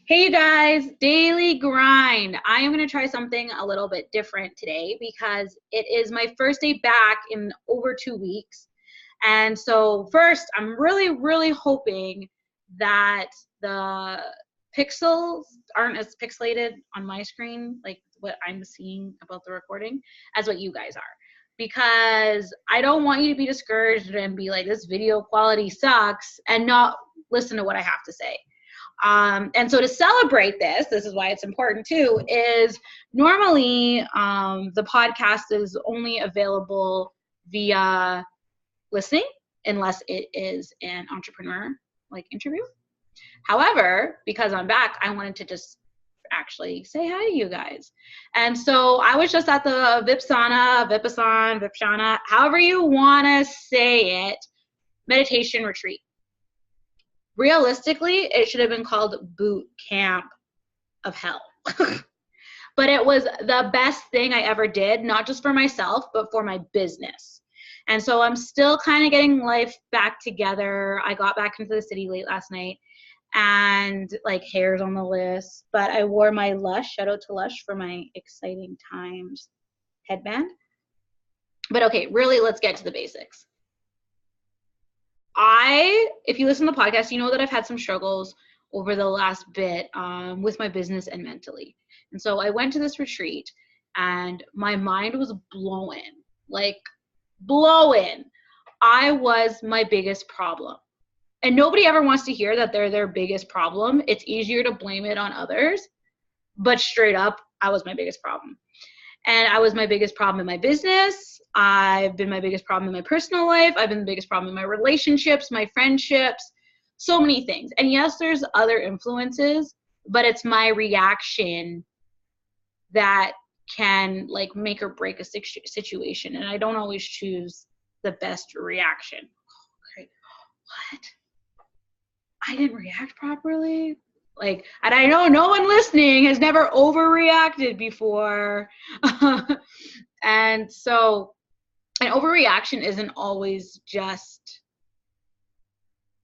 Hey you guys, daily grind. I am going to try something a little bit different today because it is my first day back in over 2 weeks. And so first, I'm really hoping that the pixels aren't as pixelated on my screen, like what I'm seeing about the recording, as what you guys are. Because I don't want you to be discouraged and be like, this video quality sucks, and not listen to what I have to say. And so to celebrate this is why it's important too, is normally the podcast is only available via listening unless it is an entrepreneur like interview. However, because I'm back, I wanted to just actually say hi to you guys. And so I was just at the Vipassana, however you want to say it, meditation retreat. Realistically, it should have been called Boot Camp of Hell. But it was the best thing I ever did, not just for myself, but for my business. And so I'm still kind of getting life back together. I got back into the city late last night, and like hair's on the list, but I wore my Lush, shout out to Lush for my exciting times headband. But okay, really, let's get to the basics. If you listen to the podcast, you know that I've had some struggles over the last bit with my business and mentally. And so I went to this retreat and my mind was blowing. I was my biggest problem. And nobody ever wants to hear that they're their biggest problem. It's easier to blame it on others. But straight up, I was my biggest problem. And I was my biggest problem in my business. I've been my biggest problem in my personal life. I've been the biggest problem in my relationships, my friendships, so many things. And yes, there's other influences, but it's my reaction that can like make or break a situation. And I don't always choose the best reaction. Okay. What? I didn't react properly? And I know no one listening has never overreacted before. And so an overreaction isn't always just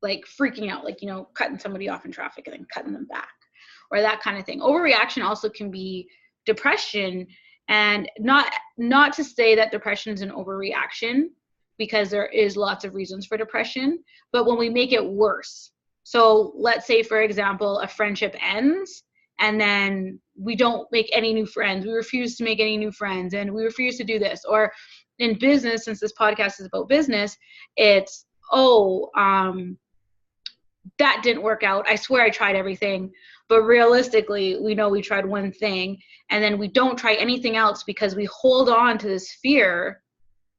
like freaking out, cutting somebody off in traffic and then cutting them back or that kind of thing. Overreaction also can be depression, and not to say that depression is an overreaction, because there is lots of reasons for depression, but when we make it worse. So let's say, for example, a friendship ends and then we don't make any new friends. We refuse to make any new friends and we refuse to do this. Or in business, since this podcast is about business, it's, that didn't work out. I swear I tried everything. But realistically, we know we tried one thing and then we don't try anything else because we hold on to this fear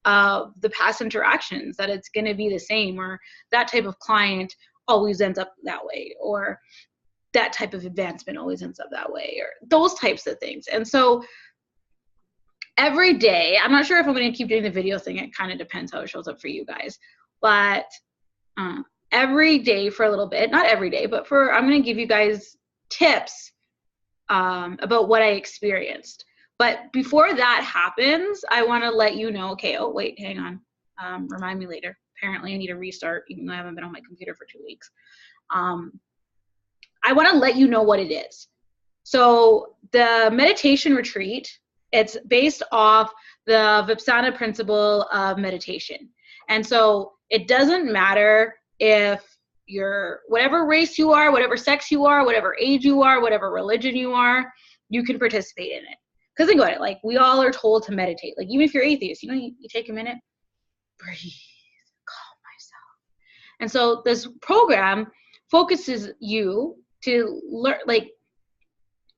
of the past interactions, that it's going to be the same, or that type of client always ends up that way, or that type of advancement always ends up that way, or those types of things. And so every day, I'm not sure if I'm going to keep doing the video thing. It kind of depends how it shows up for you guys. But every day for a little bit, not every day, but I'm going to give you guys tips about what I experienced. But before that happens, I want to let you know, okay, oh, wait, hang on. Remind me later. Apparently I need to restart, even though I haven't been on my computer for 2 weeks. I want to let you know what it is. So the meditation retreat, it's based off the Vipassana principle of meditation. And so it doesn't matter if you're whatever race you are, whatever sex you are, whatever age you are, whatever religion you are, you can participate in it. Because think about it, we all are told to meditate. Even if you're atheist, you take a minute, breathe, calm myself. And so this program focuses you to learn,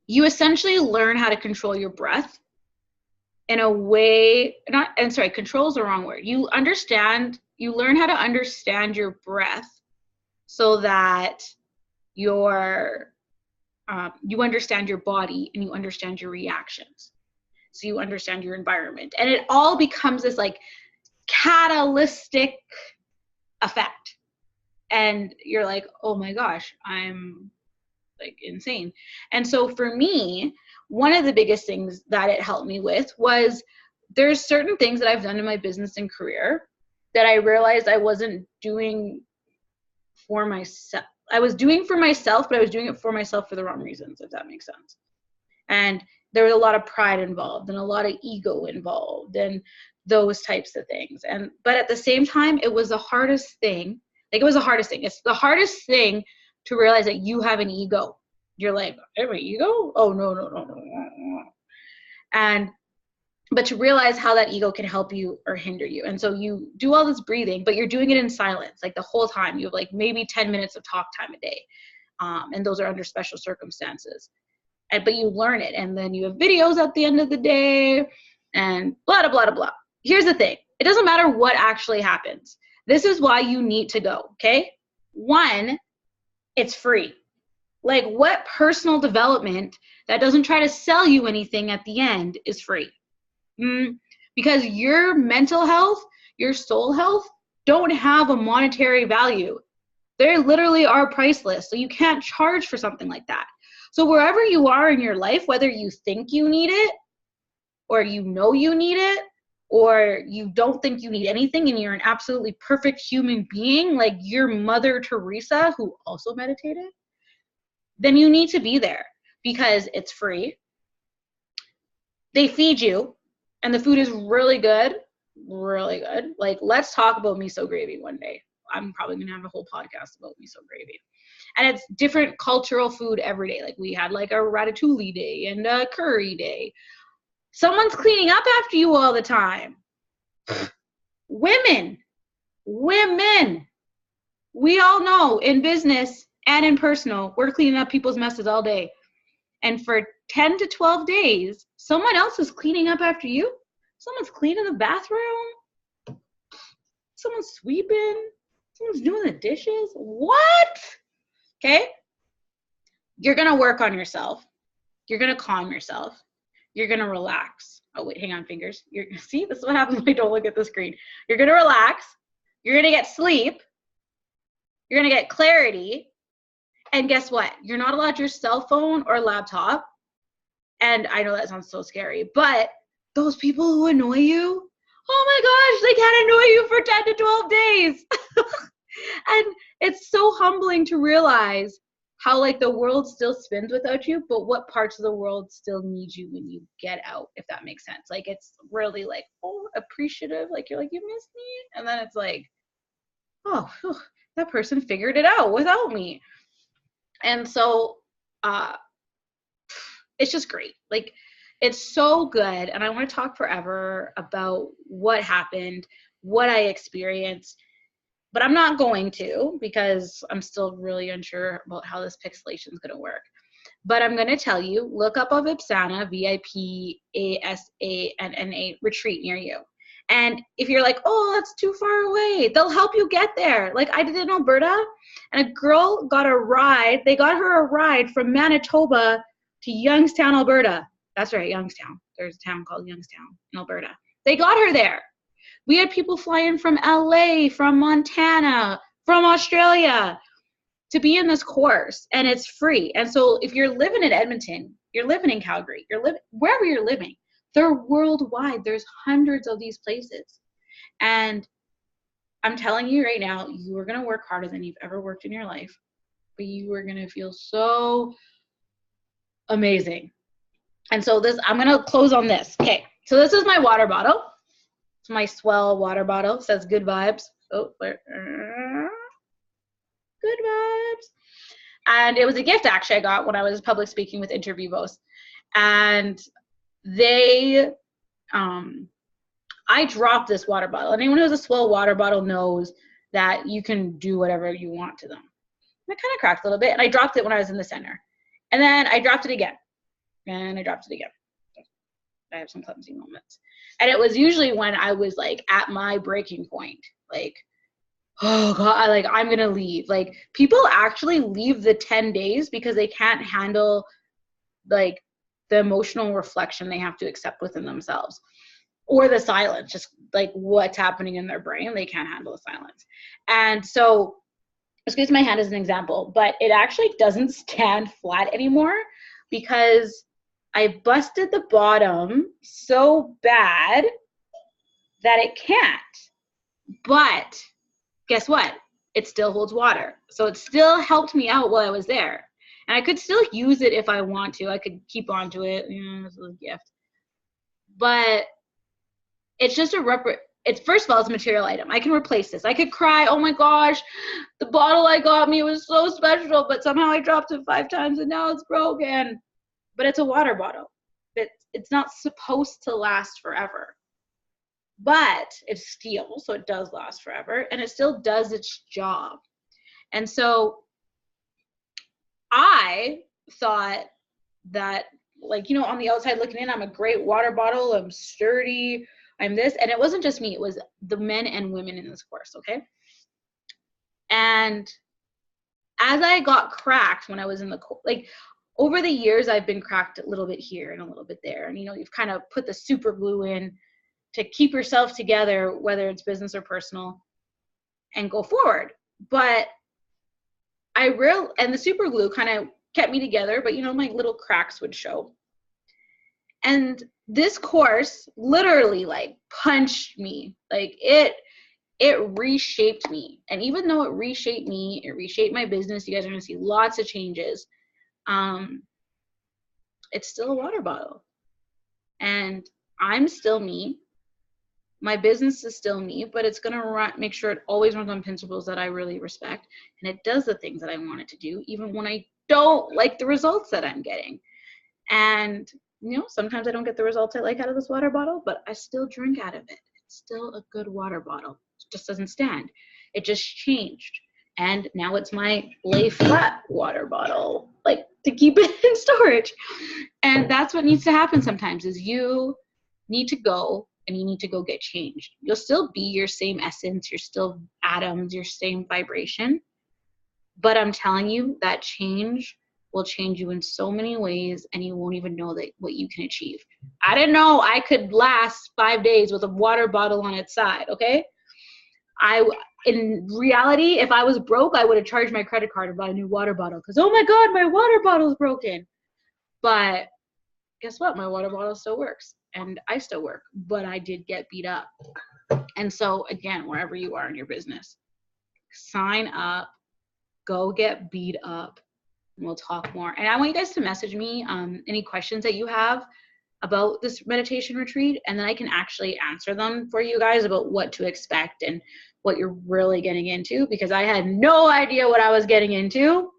you essentially learn how to control your breath in a way, control is the wrong word. You learn how to understand your breath so that you understand your body and you understand your reactions. So you understand your environment. And it all becomes this catalytic effect. And you're like, oh my gosh, I'm insane. And so for me, one of the biggest things that it helped me with was there's certain things that I've done in my business and career that I realized I wasn't doing for myself. I was doing for myself, but I was doing it for myself for the wrong reasons, if that makes sense. And there was a lot of pride involved and a lot of ego involved and those types of things. But at the same time, it was the hardest thing. Like, it was the hardest thing. It's the hardest thing to realize that you have an ego. You're like, I have an ego? Oh, no. But to realize how that ego can help you or hinder you. And so you do all this breathing, but you're doing it in silence, like the whole time. You have like maybe 10 minutes of talk time a day. And those are under special circumstances. But you learn it. And then you have videos at the end of the day and blah, blah, blah, blah. Here's the thing. It doesn't matter what actually happens. This is why you need to go, okay? One, it's free. Like, what personal development that doesn't try to sell you anything at the end is free? Because your mental health, your soul health don't have a monetary value. They literally are priceless. So you can't charge for something like that. So wherever you are in your life, whether you think you need it or you know you need it, or you don't think you need anything and you're an absolutely perfect human being, like your Mother Teresa, who also meditated, then you need to be there because it's free. They feed you and the food is really good, really good. Like, let's talk about miso gravy one day. I'm probably going to have a whole podcast about miso gravy. And it's different cultural food every day. Like, we had like a ratatouille day and a curry day. Someone's cleaning up after you all the time. Women. We all know in business and in personal, we're cleaning up people's messes all day. And for 10 to 12 days, someone else is cleaning up after you. Someone's cleaning the bathroom. Someone's sweeping. Someone's doing the dishes. What? Okay? You're going to work on yourself. You're going to calm yourself. You're going to relax. Oh, wait, hang on, fingers. See, this is what happens when you don't look at the screen. You're going to relax. You're going to get sleep. You're going to get clarity. And guess what? You're not allowed your cell phone or laptop. And I know that sounds so scary, but those people who annoy you, oh my gosh, they can't annoy you for 10 to 12 days. And it's so humbling to realize how like the world still spins without you, but what parts of the world still need you when you get out, if that makes sense. Like, it's really like, oh, appreciative. Like, you're like, you miss me? And then it's like, oh, whew, that person figured it out without me. And so it's just great. Like, it's so good. And I want to talk forever about what happened, what I experienced. But I'm not going to, because I'm still really unsure about how this pixelation is going to work. But I'm going to tell you, look up a Vipassana, Vipassana retreat near you. And if you're like, oh, that's too far away, they'll help you get there. Like I did in Alberta, and a girl got a ride. They got her a ride from Manitoba to Youngstown, Alberta. That's right, Youngstown. There's a town called Youngstown in Alberta. They got her there. We had people fly in from LA, from Montana, from Australia to be in this course, and it's free. And so if you're living in Edmonton, you're living in Calgary, you're living wherever you're living, they're worldwide. There's hundreds of these places. And I'm telling you right now, you are going to work harder than you've ever worked in your life, but you are going to feel so amazing. And so I'm going to close on this. Okay. So this is my water bottle. It's my Swell water bottle. It says good vibes. Oh, good vibes. And it was a gift actually I got when I was public speaking with Intervivos. And I dropped this water bottle. Anyone who has a Swell water bottle knows that you can do whatever you want to them. And I kind of cracked a little bit, and I dropped it when I was in the center. And then I dropped it again. And I dropped it again. I have some clumsy moments. And it was usually when I was like at my breaking point, like, oh God, like I'm going to leave. Like people actually leave the 10 days because they can't handle like the emotional reflection they have to accept within themselves, or the silence, just like what's happening in their brain. They can't handle the silence. And so let's use my hand as an example, but it actually doesn't stand flat anymore because I busted the bottom so bad that it can't. But guess what? it still holds water. So it still helped me out while I was there. And I could still use it if I want to. I could keep on to it. This is a gift. But it's just it's first of all, it's a material item. I can replace this. I could cry, oh my gosh, the bottle I got me was so special, but somehow I dropped it 5 times and now it's broken. But it's a water bottle. It's not supposed to last forever. But it's steel, so it does last forever, and it still does its job. And so I thought that, like, you know, on the outside looking in, I'm a great water bottle, I'm sturdy, I'm this. And it wasn't just me, it was the men and women in this course, okay? And as I got cracked when I was in the, like, over the years, I've been cracked a little bit here and a little bit there. And, you know, you've kind of put the super glue in to keep yourself together, whether it's business or personal, and go forward. But and the super glue kind of kept me together, but, you know, my little cracks would show. And this course literally, like, punched me. Like, it reshaped me. And even though it reshaped me, it reshaped my business. You guys are going to see lots of changes. It's still a water bottle. And I'm still me. My business is still me, but it's going to make sure it always runs on principles that I really respect. And it does the things that I want it to do, even when I don't like the results that I'm getting. And, you know, sometimes I don't get the results I like out of this water bottle, but I still drink out of it. It's still a good water bottle. It just doesn't stand. It just changed. And now it's my lay flat water bottle, like, to keep it in storage. And that's what needs to happen sometimes, is you need to go and you need to go get changed. You'll still be your same essence, you're still atoms, your same vibration. But I'm telling you, that change will change you in so many ways, and you won't even know that what you can achieve. I didn't know I could last 5 days with a water bottle on its side, okay? In reality, if I was broke, I would have charged my credit card and bought a new water bottle because, oh my God, my water bottle's broken. But guess what? My water bottle still works, and I still work, but I did get beat up. And so, again, wherever you are in your business, sign up, go get beat up, and we'll talk more. And I want you guys to message me any questions that you have about this meditation retreat, and then I can actually answer them for you guys about what to expect and what you're really getting into, because I had no idea what I was getting into.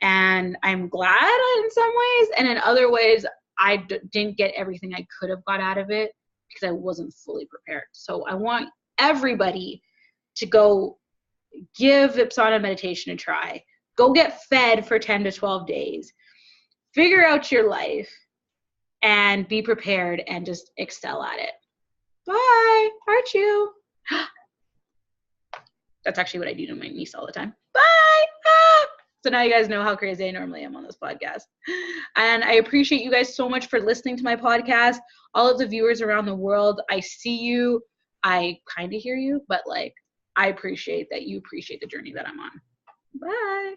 And I'm glad in some ways, and in other ways, I didn't get everything I could have got out of it because I wasn't fully prepared. So I want everybody to go give Vipassana meditation a try. Go get fed for 10 to 12 days. Figure out your life and be prepared and just excel at it. Bye. Heart you. That's actually what I do to my niece all the time. Bye. Ah. So now you guys know how crazy I normally am on this podcast. And I appreciate you guys so much for listening to my podcast. All of the viewers around the world, I see you. I kind of hear you, but, like, I appreciate that you appreciate the journey that I'm on. Bye.